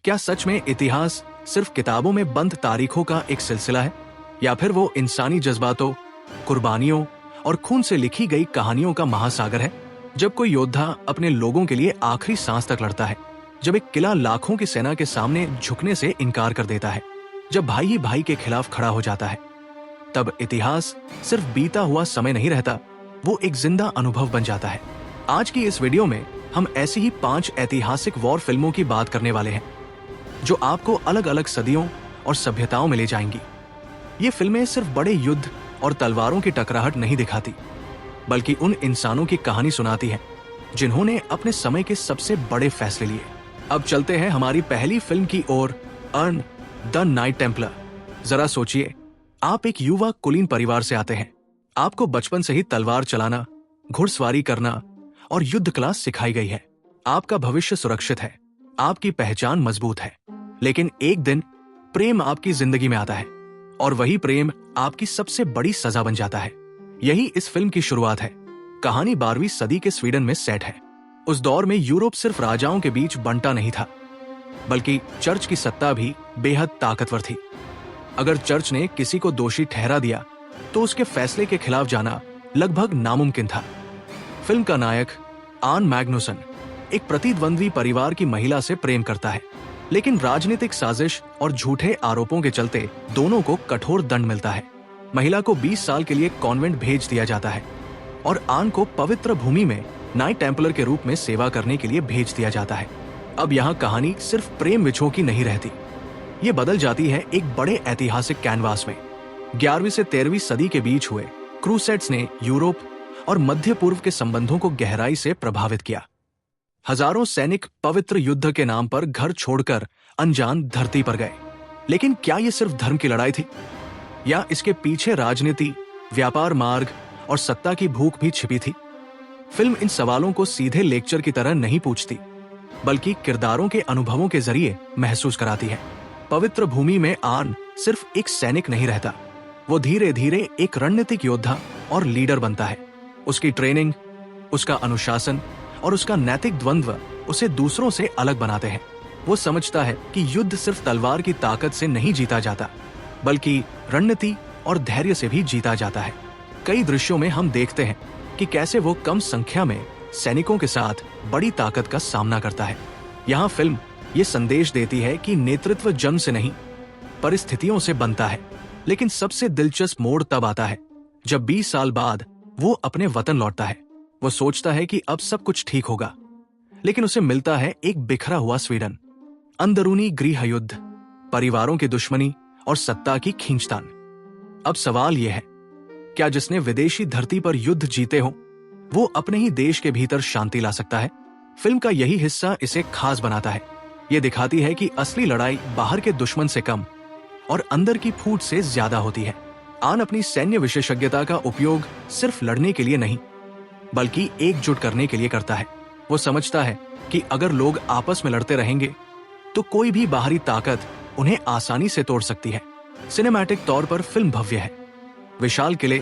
क्या सच में इतिहास सिर्फ किताबों में बंद तारीखों का एक सिलसिला है, या फिर वो इंसानी जज्बातों, कुर्बानियों और खून से लिखी गई कहानियों का महासागर है? जब कोई योद्धा अपने लोगों के लिए आखिरी सांस तक लड़ता है, जब एक किला लाखों की सेना के सामने झुकने से इनकार कर देता है, जब भाई ही भाई के खिलाफ खड़ा हो जाता है, तब इतिहास सिर्फ बीता हुआ समय नहीं रहता, वो एक जिंदा अनुभव बन जाता है। आज की इस वीडियो में हम ऐसी ही 5 ऐतिहासिक वॉर फिल्मों की बात करने वाले हैं जो आपको अलग अलग सदियों और सभ्यताओं में ले जाएंगी। ये फिल्में सिर्फ बड़े युद्ध और तलवारों की टकराहट नहीं दिखाती, बल्कि उन इंसानों की कहानी सुनाती हैं जिन्होंने अपने समय के सबसे बड़े फैसले लिए। अब चलते हैं हमारी पहली फिल्म की ओर, अर्न द नाइट टेम्पलर। जरा सोचिए, आप एक युवा कुलीन परिवार से आते हैं। आपको बचपन से ही तलवार चलाना, घुड़सवारी करना और युद्ध कला सिखाई गई है। आपका भविष्य सुरक्षित है, आपकी पहचान मजबूत है। लेकिन एक दिन प्रेम आपकी जिंदगी में आता है, और वही प्रेम आपकी सबसे बड़ी सजा बन जाता है। यही इस फिल्म की शुरुआत है। कहानी 12वीं सदी के स्वीडन में सेट है। उस दौर में यूरोप सिर्फ राजाओं के बीच बंटा नहीं था, बल्कि चर्च की सत्ता भी बेहद ताकतवर थी। अगर चर्च ने किसी को दोषी ठहरा दिया तो उसके फैसले के खिलाफ जाना लगभग नामुमकिन था। फिल्म का नायक आन मैग्नुसन एक प्रतिद्वंद्वी परिवार की महिला से प्रेम करता है, लेकिन राजनीतिक साजिश और झूठे आरोपों के चलते दोनों को कठोर दंड मिलता है। महिला को 20 साल के लिए कॉन्वेंट भेज दिया जाता है और आन को पवित्र भूमि में नाइट टेम्पलर के रूप में सेवा करने के लिए भेज दिया जाता है। अब यहाँ कहानी सिर्फ प्रेम विछोह की नहीं रहती, ये बदल जाती है एक बड़े ऐतिहासिक कैनवास में। 11वीं से 13वीं सदी के बीच हुए क्रूसेड्स ने यूरोप और मध्य पूर्व के संबंधों को गहराई से प्रभावित किया। हजारों सैनिक पवित्र युद्ध के नाम पर घर छोड़कर अनजान धरती पर गए। लेकिन क्या ये सिर्फ धर्म की लड़ाई थी, या इसके पीछे राजनीति, व्यापार मार्ग और सत्ता की भूख भी छिपी थी? फिल्म इन सवालों को सीधे लेक्चर की तरह नहीं पूछती, बल्कि किरदारों के अनुभवों के जरिए महसूस कराती है। पवित्र भूमि में आन सिर्फ एक सैनिक नहीं रहता, वो धीरे धीरे एक रणनीतिक योद्धा और लीडर बनता है। उसकी ट्रेनिंग, उसका अनुशासन और उसका नैतिक द्वंद्व उसे दूसरों से अलग बनाते हैं। वो समझता है कि युद्ध सिर्फ तलवार की ताकत से नहीं जीता जाता, बल्कि रणनीति और धैर्य से भी जीता जाता है। कई दृश्यों में हम देखते हैं कि कैसे वो कम संख्या में सैनिकों के साथ बड़ी ताकत का सामना करता है। यहाँ फिल्म ये संदेश देती है कि नेतृत्व जन्म से नहीं, परिस्थितियों से बनता है। लेकिन सबसे दिलचस्प मोड़ तब आता है जब 20 साल बाद वो अपने वतन लौटता है। वो सोचता है कि अब सब कुछ ठीक होगा, लेकिन उसे मिलता है एक बिखरा हुआ स्वीडन, अंदरूनी गृह युद्ध, परिवारों की दुश्मनी और सत्ता की खींचतान। अब सवाल यह है, क्या जिसने विदेशी धरती पर युद्ध जीते हो वो अपने ही देश के भीतर शांति ला सकता है? फिल्म का यही हिस्सा इसे खास बनाता है। ये दिखाती है कि असली लड़ाई बाहर के दुश्मन से कम और अंदर की फूट से ज्यादा होती है। आन अपनी सैन्य विशेषज्ञता का उपयोग सिर्फ लड़ने के लिए नहीं, बल्कि एकजुट करने के लिए करता है। वो समझता है कि अगर लोग आपस में लड़ते रहेंगे तो कोई भी बाहरी ताकत उन्हें आसानी से तोड़ सकती है। सिनेमैटिक तौर पर फिल्म भव्य है। विशाल किले,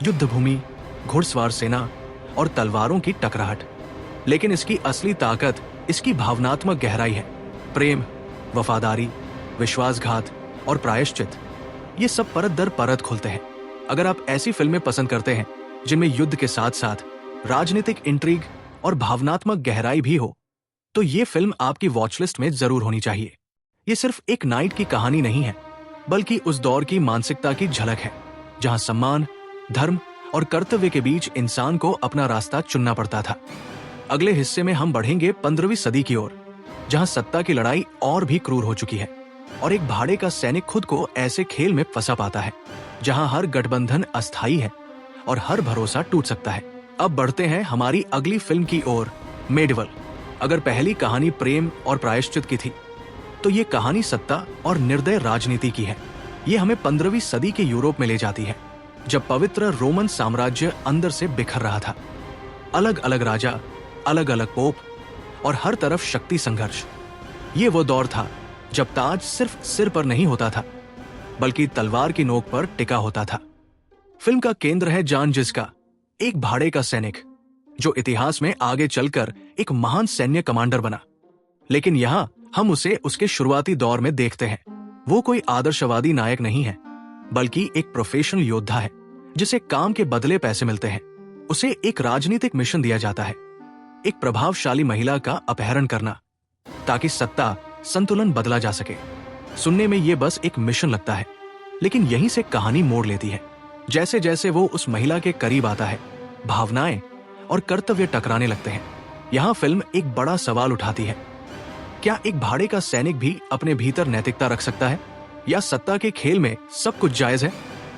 युद्ध भूमि, घुड़सवार सेना और तलवारों की टकराहट। लेकिन इसकी असली ताकत इसकी भावनात्मक गहराई है। प्रेम, वफादारी, विश्वासघात और प्रायश्चित, ये सब परत दर परत खुलते हैं। अगर आप ऐसी फिल्में पसंद करते हैं जिनमें युद्ध के साथ साथ राजनीतिक इंट्रिग और भावनात्मक गहराई भी हो, तो ये फिल्म आपकी वॉचलिस्ट में जरूर होनी चाहिए। ये सिर्फ एक नाइट की कहानी नहीं है, बल्कि उस दौर की मानसिकता की झलक है जहां सम्मान, धर्म और कर्तव्य के बीच इंसान को अपना रास्ता चुनना पड़ता था। अगले हिस्से में हम बढ़ेंगे 15वीं सदी की ओर, जहां सत्ता की लड़ाई और भी क्रूर हो चुकी है और एक भाड़े का सैनिक खुद को ऐसे खेल में फंसा पाता है जहां हर गठबंधन अस्थायी है और हर भरोसा टूट सकता है। अब बढ़ते हैं हमारी अगली फिल्म की ओर, मेडिवल। अगर पहली कहानी प्रेम और प्रायश्चित की थी, तो ये कहानी सत्ता और निर्दय राजनीति की है। ये हमें 15वीं सदी के यूरोप में ले जाती है, जब पवित्र रोमन साम्राज्य अंदर से बिखर रहा था। अलग अलग राजा, अलग अलग पोप और हर तरफ शक्ति संघर्ष। ये वो दौर था जब ताज सिर्फ सिर पर नहीं होता था, बल्कि तलवार की नोक पर टिका होता था। फिल्म का केंद्र है जान जिस्का, एक भाड़े का सैनिक जो इतिहास में आगे चलकर एक महान सैन्य कमांडर बना। लेकिन यहाँ हम उसे उसके शुरुआती दौर में देखते हैं। वो कोई आदर्शवादी नायक नहीं है, बल्कि एक प्रोफेशनल योद्धा है जिसे काम के बदले पैसे मिलते हैं। उसे एक राजनीतिक मिशन दिया जाता है, एक प्रभावशाली महिला का अपहरण करना, ताकि सत्ता संतुलन बदला जा सके। सुनने में ये बस एक मिशन लगता है, लेकिन यहीं से कहानी मोड़ लेती है। जैसे जैसे वो उस महिला के करीब आता है, भावनाएं और कर्तव्य टकराने लगते हैं। यहाँ फिल्म एक बड़ा सवाल उठाती है, क्या एक भाड़े का सैनिक भी अपने भीतर नैतिकता रख सकता है, या सत्ता के खेल में सब कुछ जायज है?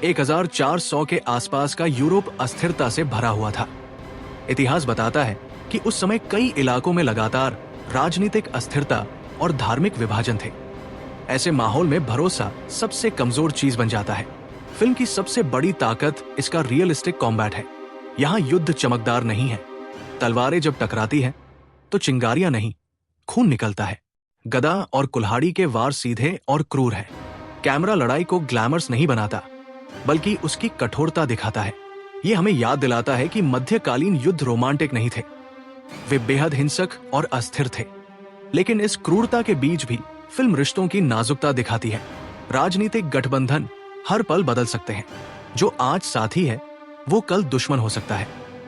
1400 के आसपास का यूरोप अस्थिरता से भरा हुआ था। इतिहास बताता है कि उस समय कई इलाकों में लगातार राजनीतिक अस्थिरता और धार्मिक विभाजन थे। ऐसे माहौल में भरोसा सबसे कमजोर चीज बन जाता है। फिल्म की सबसे बड़ी ताकत इसका रियलिस्टिक कॉम्बैट है। यहाँ युद्ध चमकदार नहीं है, तलवारें जब टकराती हैं तो चिंगारियां नहीं, खून निकलता है। गदा और कुल्हाड़ी के वार सीधे और क्रूर है। कैमरा लड़ाई को ग्लैमर्स नहीं बनाता, बल्कि उसकी कठोरता दिखाता है। ये हमें याद दिलाता है कि मध्यकालीन युद्ध रोमांटिक नहीं थे, वे बेहद हिंसक और अस्थिर थे। लेकिन इस क्रूरता के बीच भी फिल्म रिश्तों की नाजुकता दिखाती है। राजनीतिक गठबंधन हर पल बदल सकते हैं। जो आज साथी है वो कल दुश्मन हो सकता है।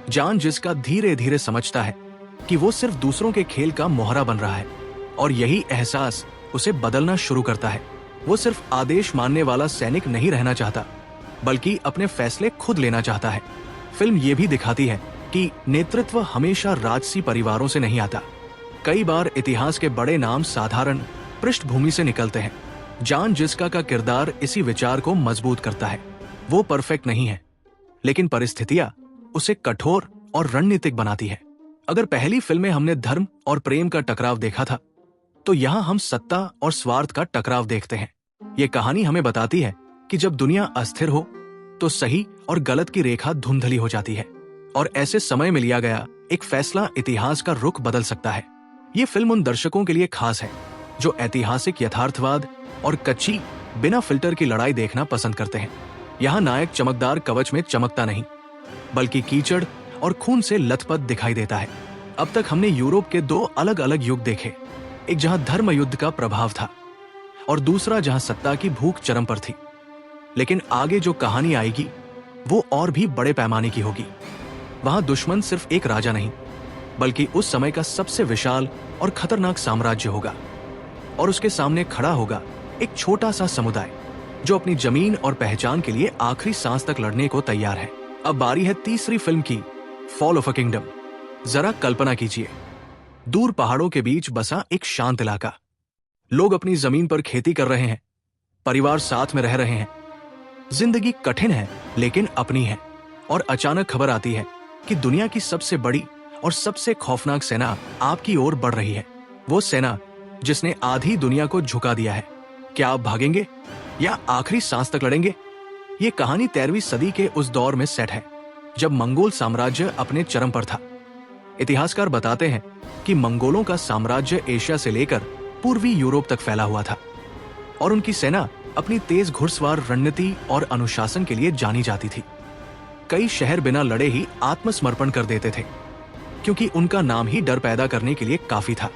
जान जिसका धीरे धीरे समझता है कि वो सिर्फ दूसरों के खेल का मोहरा बन रहा है, और यही एहसास उसे बदलना शुरू करता है। वो सिर्फ आदेश मानने वाला सैनिक नहीं रहना चाहता, बल्कि अपने फैसले खुद लेना चाहता है। फिल्म ये भी दिखाती है कि नेतृत्व हमेशा राजसी परिवारों से नहीं आता। कई बार इतिहास के बड़े नाम साधारण पृष्ठभूमि से निकलते हैं। जान जिस्का का किरदार इसी विचार को मजबूत करता है। वो परफेक्ट नहीं है, लेकिन परिस्थितियां उसे कठोर और रणनीतिक बनाती है। अगर पहली फिल्म में हमने धर्म और प्रेम का टकराव देखा था, तो यहाँ हम सत्ता और स्वार्थ का टकराव देखते हैं। ये कहानी हमें बताती है कि जब दुनिया अस्थिर हो तो सही और गलत की रेखा धुंधली हो जाती है, और ऐसे समय में लिया गया एक फैसला इतिहास का रुख बदल सकता है। ये फिल्म उन दर्शकों के लिए खास है जो ऐतिहासिक यथार्थवाद और कच्ची बिना फिल्टर की लड़ाई देखना पसंद करते हैं। यहाँ नायक चमकदार कवच में चमकता नहीं, बल्कि कीचड़ और खून से लथपथ दिखाई देता है। अब तक हमने यूरोप के दो अलग अलग युग देखे, एक जहां धर्म युद्ध का प्रभाव था और दूसरा जहां सत्ता की भूख चरम पर थी। लेकिन आगे जो कहानी आएगी वो और भी बड़े पैमाने की होगी। वहां दुश्मन सिर्फ एक राजा नहीं, बल्कि उस समय का सबसे विशाल और खतरनाक साम्राज्य होगा, और उसके सामने खड़ा होगा एक छोटा सा समुदाय जो अपनी जमीन और पहचान के लिए आखिरी सांस तक लड़ने को तैयार है। अब बारी है तीसरी फिल्म की, फॉल ऑफ अ किंगडम। जरा कल्पना कीजिए, दूर पहाड़ों के बीच बसा एक शांत इलाका। लोग अपनी जमीन पर खेती कर रहे हैं, परिवार साथ में रह रहे हैं। जिंदगी कठिन है लेकिन अपनी है। और अचानक खबर आती है कि दुनिया की सबसे बड़ी और सबसे खौफनाक सेना आपकी ओर बढ़ रही है। वो सेना जिसने आधी दुनिया को झुका दिया है। क्या आप भागेंगे या आखिरी सांस तक लड़ेंगे? ये कहानी 13वीं सदी के उस दौर में सेट है जब मंगोल साम्राज्य अपने चरम पर था। इतिहासकार बताते हैं कि मंगोलों का साम्राज्य एशिया से लेकर पूर्वी यूरोप तक फैला हुआ था, और उनकी सेना अपनी तेज घुड़सवार रणनीति और अनुशासन के लिए जानी जाती थी। कई शहर बिना लड़े ही आत्मसमर्पण कर देते थे, क्योंकि उनका नाम ही डर पैदा करने के लिए काफी था।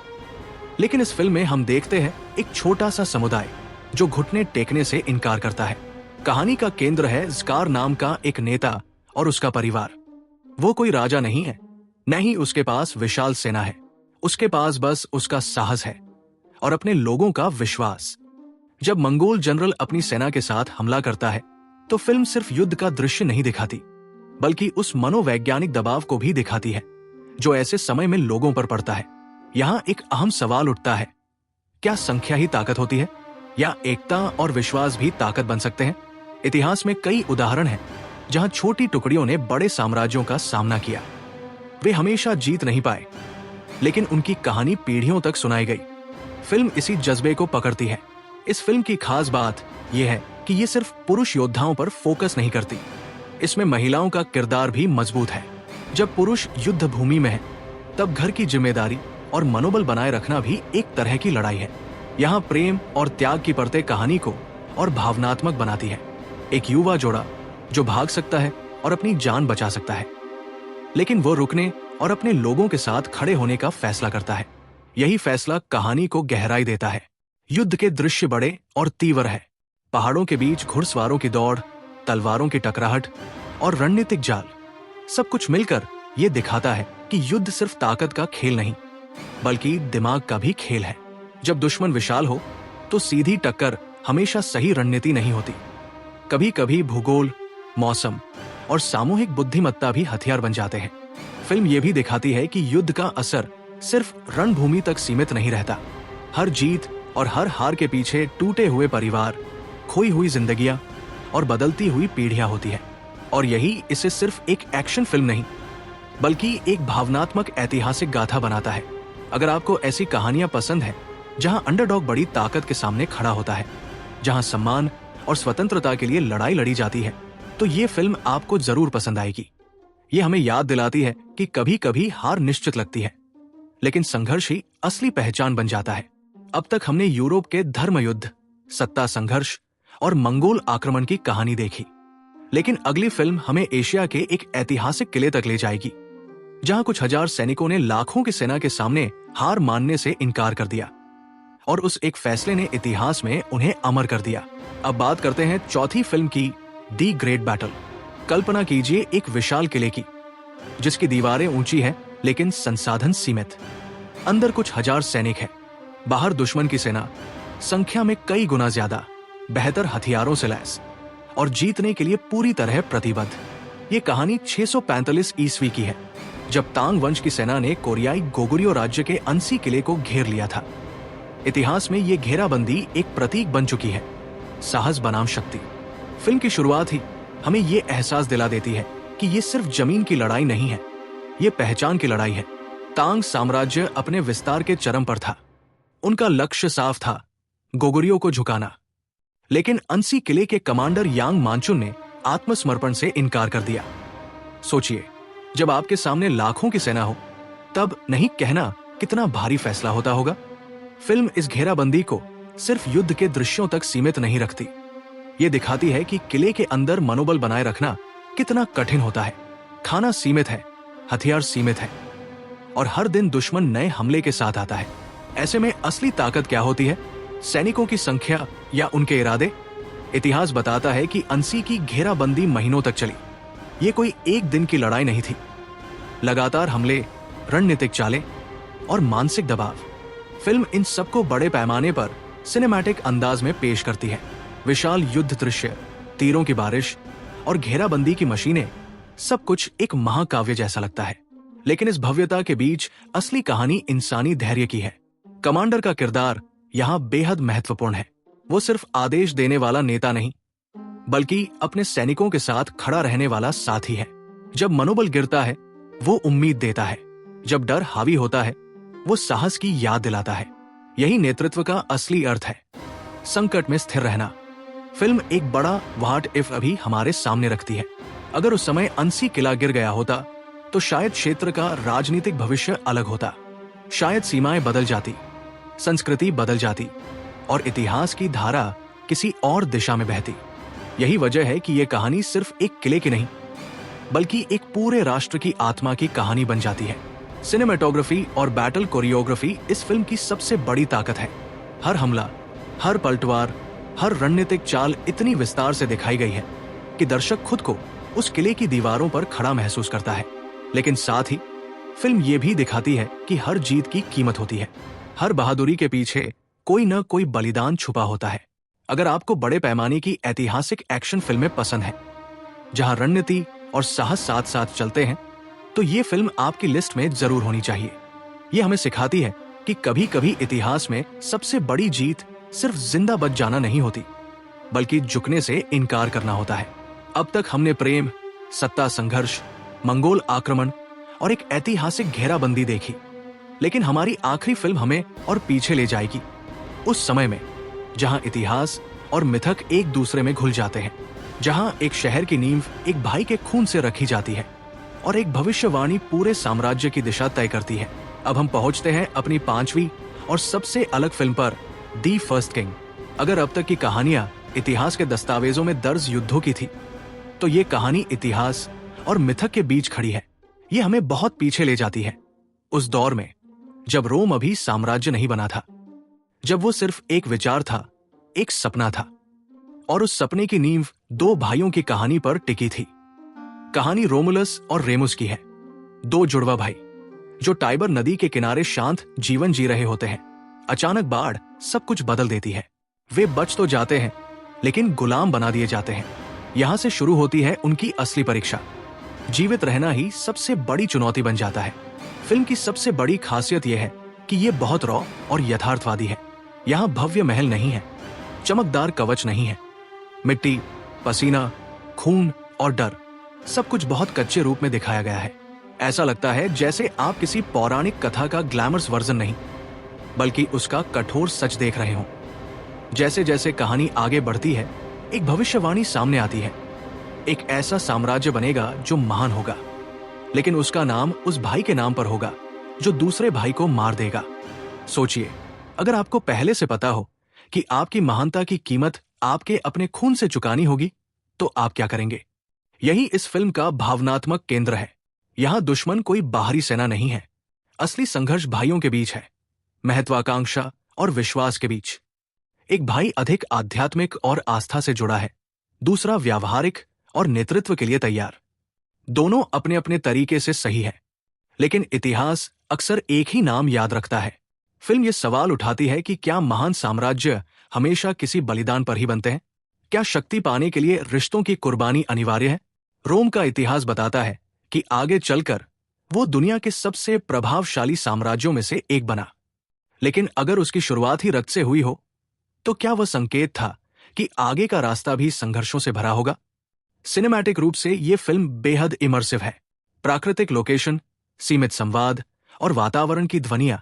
लेकिन इस फिल्म में हम देखते हैं एक छोटा सा समुदाय जो घुटने टेकने से इनकार करता है। कहानी का केंद्र है ज़कार नाम का एक नेता और उसका परिवार। वो कोई राजा नहीं है, न ही उसके पास विशाल सेना है। उसके पास बस उसका साहस है और अपने लोगों का विश्वास। जब मंगोल जनरल अपनी सेना के साथ हमला करता है तो फिल्म सिर्फ युद्ध का दृश्य नहीं दिखाती, बल्कि उस मनोवैज्ञानिक दबाव को भी दिखाती है जो ऐसे समय में लोगों पर पड़ता है। यहाँ एक अहम सवाल उठता है, क्या संख्या ही ताकत होती है या एकता और विश्वास भी ताकत बन सकते हैं? इतिहास में कई उदाहरण हैं जहां छोटी टुकड़ियों ने बड़े साम्राज्यों का सामना किया। वे हमेशा जीत नहीं पाए, लेकिन उनकी कहानी पीढ़ियों तक सुनाई गई। फिल्म इसी जज्बे को पकड़ती है। इस फिल्म की खास बात यह है कि ये सिर्फ पुरुष योद्धाओं पर फोकस नहीं करती, इसमें महिलाओं का किरदार भी मजबूत है। जब पुरुष युद्ध भूमि में है तब घर की जिम्मेदारी और मनोबल बनाए रखना भी एक तरह की लड़ाई है। यहाँ प्रेम और त्याग की परतें कहानी को और भावनात्मक बनाती है। एक युवा जोड़ा जो भाग सकता है और अपनी जान बचा सकता है, लेकिन वो रुकने और अपने लोगों के साथ खड़े होने का फैसला करता है। यही फैसला कहानी को गहराई देता है। युद्ध के दृश्य बड़े और तीव्र है। पहाड़ों के बीच घुड़सवारों की दौड़, तलवारों की टकराहट और रणनीतिक जाल, सब कुछ मिलकर ये दिखाता है कि युद्ध सिर्फ ताकत का खेल नहीं, बल्कि दिमाग का भी खेल है। जब दुश्मन विशाल हो तो सीधी टक्कर हमेशा सही रणनीति नहीं होती। कभी कभी भूगोल, मौसम और सामूहिक बुद्धिमत्ता भी हथियार बन जाते हैं। फिल्म ये भी दिखाती है कि युद्ध का असर सिर्फ रणभूमि तक सीमित नहीं रहता। हर जीत और हर हार के पीछे टूटे हुए परिवार, खोई हुई जिंदगियां और बदलती हुई पीढ़ियां होती है। और यही इसे सिर्फ एक एक्शन फिल्म नहीं, बल्कि एक भावनात्मक ऐतिहासिक गाथा बनाता है। अगर आपको ऐसी कहानियां पसंद है जहां अंडरडॉग बड़ी ताकत के सामने खड़ा होता है, जहां सम्मान और स्वतंत्रता के लिए लड़ाई लड़ी जाती है, तो ये फिल्म आपको जरूर पसंद आएगी। ये हमें याद दिलाती है कि कभी कभी हार निश्चित लगती है, लेकिन संघर्ष ही असली पहचान बन जाता है। अब तक हमने यूरोप के धर्म युद्ध, सत्ता संघर्ष और मंगोल आक्रमण की कहानी देखी, लेकिन अगली फिल्म हमें एशिया के एक ऐतिहासिक किले तक ले जाएगी, जहां कुछ हजार सैनिकों ने लाखों की सेना के सामने हार मानने से इनकार कर दिया और उस एक फैसले ने इतिहास में उन्हें अमर कर दिया। अब बात करते हैं चौथी फिल्म की, दी ग्रेट बैटल। कल्पना कीजिए एक विशाल किले की, जिसकी दीवारें ऊंची हैं लेकिन संसाधन सीमित। अंदर कुछ हजार सैनिक हैं, बाहर दुश्मन की सेना, संख्या में कई गुना ज्यादा, बेहतर हथियारों से लैस और जीतने के लिए पूरी तरह प्रतिबद्ध। ये कहानी 645 ईस्वी की है, जब तांग वंश की सेना ने कोरियाई गोगुर्यो राज्य के अंसी किले को घेर लिया था। इतिहास में ये घेराबंदी एक प्रतीक बन चुकी है, साहस बनाम शक्ति। फिल्म की शुरुआत ही हमें ये एहसास दिला देती है कि ये सिर्फ जमीन की लड़ाई नहीं है, ये पहचान की लड़ाई है। तांग साम्राज्य अपने विस्तार के चरम पर था। उनका लक्ष्य साफ था, गोगुर्यो को झुकाना। लेकिन अंसी किले के कमांडर यांग मानचुन ने आत्मसमर्पण से इनकार कर दिया। सोचिए, जब आपके सामने लाखों की सेना हो, तब नहीं कहना कितना भारी फैसला होता होगा। फिल्म इस घेराबंदी को सिर्फ युद्ध के दृश्यों तक सीमित नहीं रखती। ये दिखाती है कि किले के अंदर मनोबल बनाए रखना कितना कठिन होता है। खाना सीमित है, हथियार सीमित है और हर दिन दुश्मन नए हमले के साथ आता है। ऐसे में असली ताकत क्या होती है? सैनिकों की संख्या या उनके इरादे? इतिहास बताता है कि अंसी की घेराबंदी महीनों तक चली। ये कोई एक दिन की लड़ाई नहीं थी। लगातार हमले, रणनीतिक चालें और मानसिक दबाव। फिल्म इन सबको बड़े पैमाने पर सिनेमैटिक अंदाज में पेश करती है। विशाल युद्ध दृश्य, तीरों की बारिश और घेराबंदी की मशीनें, सब कुछ एक महाकाव्य जैसा लगता है। लेकिन इस भव्यता के बीच असली कहानी इंसानी धैर्य की है। कमांडर का किरदार यहाँ बेहद महत्वपूर्ण है। वो सिर्फ आदेश देने वाला नेता नहीं, बल्कि अपने सैनिकों के साथ खड़ा रहने वाला साथी है। जब मनोबल गिरता है, वो उम्मीद देता है। जब डर हावी होता है, वो साहस की याद दिलाता है। यही नेतृत्व का असली अर्थ है, संकट में स्थिर रहना। फिल्म एक बड़ा व्हाट इफ अभी हमारे सामने रखती है। अगर उस समय अंसी किला गिर गया होता, तो शायद क्षेत्र का राजनीतिक भविष्य अलग होता। शायद सीमाएं बदल जाती, संस्कृति बदल जाती और इतिहास की धारा किसी और दिशा में बहती। यही वजह है कि यह कहानी सिर्फ एक किले की नहीं, बल्कि एक पूरे राष्ट्र की आत्मा की कहानी बन जाती है। सिनेमेटोग्राफी और बैटल कोरियोग्राफी इस फिल्म की सबसे बड़ी ताकत है। हर हमला, हर पलटवार, हर रणनीतिक चाल इतनी विस्तार से दिखाई गई है कि दर्शक खुद को उस किले की दीवारों पर खड़ा महसूस करता है। लेकिन साथ ही फिल्म ये भी दिखाती है कि हर जीत की कीमत होती है। हर बहादुरी के पीछे कोई न कोई बलिदान छुपा होता है। अगर आपको बड़े पैमाने की ऐतिहासिक एक्शन फिल्में पसंद हैं, जहां रणनीति और साहस साथ साथ चलते हैं, तो ये फिल्म आपकी लिस्ट में जरूर होनी चाहिए। ये हमें सिखाती है कि कभी कभी इतिहास में सबसे बड़ी जीत सिर्फ जिंदा बच जाना नहीं होती, बल्कि झुकने से इनकार करना होता है। अब तक हमने प्रेम, सत्ता संघर्ष, मंगोल आक्रमण और एक ऐतिहासिक घेराबंदी देखी, लेकिन हमारी आखिरी फिल्म हमें और पीछे ले जाएगी, उस समय में जहां इतिहास और मिथक एक दूसरे में घुल जाते हैं, जहां एक शहर की नींव एक भाई के खून से रखी जाती है और एक भविष्यवाणी पूरे साम्राज्य की दिशा तय करती है। अब हम पहुंचते हैं अपनी पांचवी और सबसे अलग फिल्म पर, दी फर्स्ट किंग। अगर अब तक की कहानियां इतिहास के दस्तावेजों में दर्ज युद्धों की थी, तो ये कहानी इतिहास और मिथक के बीच खड़ी है। ये हमें बहुत पीछे ले जाती है, उस दौर में जब रोम अभी साम्राज्य नहीं बना था, जब वो सिर्फ एक विचार था, एक सपना था, और उस सपने की नींव दो भाइयों की कहानी पर टिकी थी। कहानी रोमुलस और रेमुस की है, दो जुड़वा भाई जो टाइबर नदी के किनारे शांत जीवन जी रहे होते हैं। अचानक बाढ़ सब कुछ बदल देती है। वे बच तो जाते हैं, लेकिन गुलाम बना दिए जाते हैं। यहां से शुरू होती है उनकी असली परीक्षा। जीवित रहना ही सबसे बड़ी चुनौती बन जाता है। फिल्म की सबसे बड़ी खासियत यह है कि यह बहुत रॉ और यथार्थवादी है। यहाँ भव्य महल नहीं है, चमकदार कवच नहीं है। मिट्टी, पसीना, खून और डर सब कुछ बहुत कच्चे रूप में दिखाया गया है। ऐसा लगता है जैसे आप किसी पौराणिक कथा का ग्लैमरस वर्जन नहीं, बल्कि उसका कठोर सच देख रहे हों। जैसे जैसे कहानी आगे बढ़ती है, एक भविष्यवाणी सामने आती है। एक ऐसा साम्राज्य बनेगा जो महान होगा, लेकिन उसका नाम उस भाई के नाम पर होगा जो दूसरे भाई को मार देगा। सोचिए, अगर आपको पहले से पता हो कि आपकी महानता की कीमत आपके अपने खून से चुकानी होगी, तो आप क्या करेंगे? यही इस फिल्म का भावनात्मक केंद्र है। यहां दुश्मन कोई बाहरी सेना नहीं है। असली संघर्ष भाइयों के बीच है, महत्वाकांक्षा और विश्वास के बीच। एक भाई अधिक आध्यात्मिक और आस्था से जुड़ा है, दूसरा व्यावहारिक और नेतृत्व के लिए तैयार। दोनों अपने अपने तरीके से सही है, लेकिन इतिहास अक्सर एक ही नाम याद रखता है। फिल्म ये सवाल उठाती है कि क्या महान साम्राज्य हमेशा किसी बलिदान पर ही बनते हैं? क्या शक्ति पाने के लिए रिश्तों की कुर्बानी अनिवार्य है? रोम का इतिहास बताता है कि आगे चलकर वो दुनिया के सबसे प्रभावशाली साम्राज्यों में से एक बना। लेकिन अगर उसकी शुरुआत ही रक्त से हुई हो, तो क्या वह संकेत था कि आगे का रास्ता भी संघर्षों से भरा होगा? सिनेमैटिक रूप से ये फिल्म बेहद इमर्सिव है। प्राकृतिक लोकेशन, सीमित संवाद और वातावरण की ध्वनियां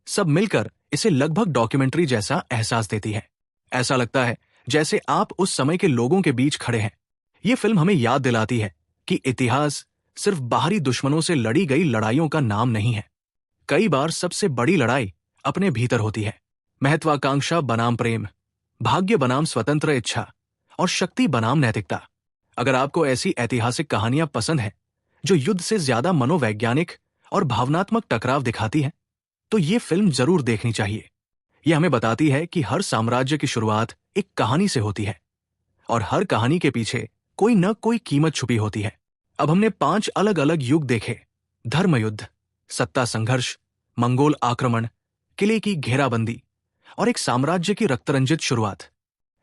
सब मिलकर इसे लगभग डॉक्यूमेंट्री जैसा एहसास देती है। ऐसा लगता है जैसे आप उस समय के लोगों के बीच खड़े हैं। ये फिल्म हमें याद दिलाती है कि इतिहास सिर्फ बाहरी दुश्मनों से लड़ी गई लड़ाइयों का नाम नहीं है। कई बार सबसे बड़ी लड़ाई अपने भीतर होती है। महत्वाकांक्षा बनाम प्रेम, भाग्य बनाम स्वतंत्र इच्छा और शक्ति बनाम नैतिकता। अगर आपको ऐसी ऐतिहासिक कहानियां पसंद हैं जो युद्ध से ज्यादा मनोवैज्ञानिक और भावनात्मक टकराव दिखाती हैं, तो ये फिल्म जरूर देखनी चाहिए। यह हमें बताती है कि हर साम्राज्य की शुरुआत एक कहानी से होती है और हर कहानी के पीछे कोई न कोई कीमत छुपी होती है। अब हमने 5 अलग अलग युग देखे: धर्म युद्ध, सत्ता संघर्ष, मंगोल आक्रमण, किले की घेराबंदी और एक साम्राज्य की रक्तरंजित शुरुआत।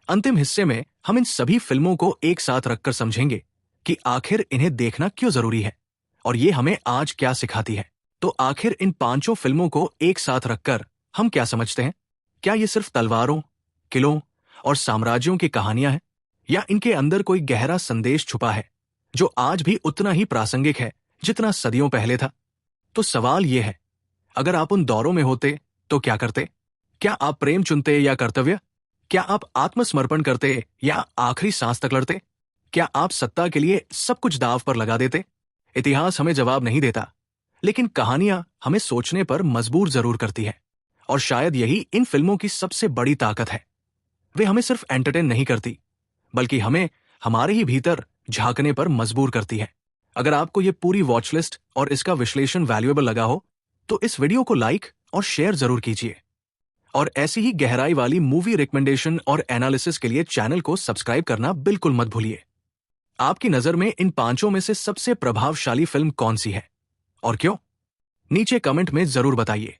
अंतिम हिस्से में हम इन सभी फिल्मों को एक साथ रखकर समझेंगे कि आखिर इन्हें देखना क्यों जरूरी है और ये हमें आज क्या सिखाती है। तो आखिर इन 5 फिल्मों को एक साथ रखकर हम क्या समझते हैं? क्या ये सिर्फ तलवारों, किलों और साम्राज्यों की कहानियां हैं, या इनके अंदर कोई गहरा संदेश छुपा है जो आज भी उतना ही प्रासंगिक है जितना सदियों पहले था? तो सवाल ये है, अगर आप उन दौरों में होते तो क्या करते? क्या आप प्रेम चुनते या कर्तव्य? क्या आप आत्मसमर्पण करते या आखिरी सांस तक लड़ते? क्या आप सत्ता के लिए सब कुछ दांव पर लगा देते? इतिहास हमें जवाब नहीं देता, लेकिन कहानियां हमें सोचने पर मजबूर जरूर करती है। और शायद यही इन फिल्मों की सबसे बड़ी ताकत है। वे हमें सिर्फ एंटरटेन नहीं करती, बल्कि हमें हमारे ही भीतर झांकने पर मजबूर करती है। अगर आपको ये पूरी वॉच लिस्ट और इसका विश्लेषण वैल्यूएबल लगा हो, तो इस वीडियो को लाइक और शेयर जरूर कीजिए। और ऐसी ही गहराई वाली मूवी रिकमेंडेशन और एनालिसिस के लिए चैनल को सब्सक्राइब करना बिल्कुल मत भूलिए। आपकी नजर में इन 5 में से सबसे प्रभावशाली फिल्म कौन सी है और क्यों? नीचे कमेंट में जरूर बताइए।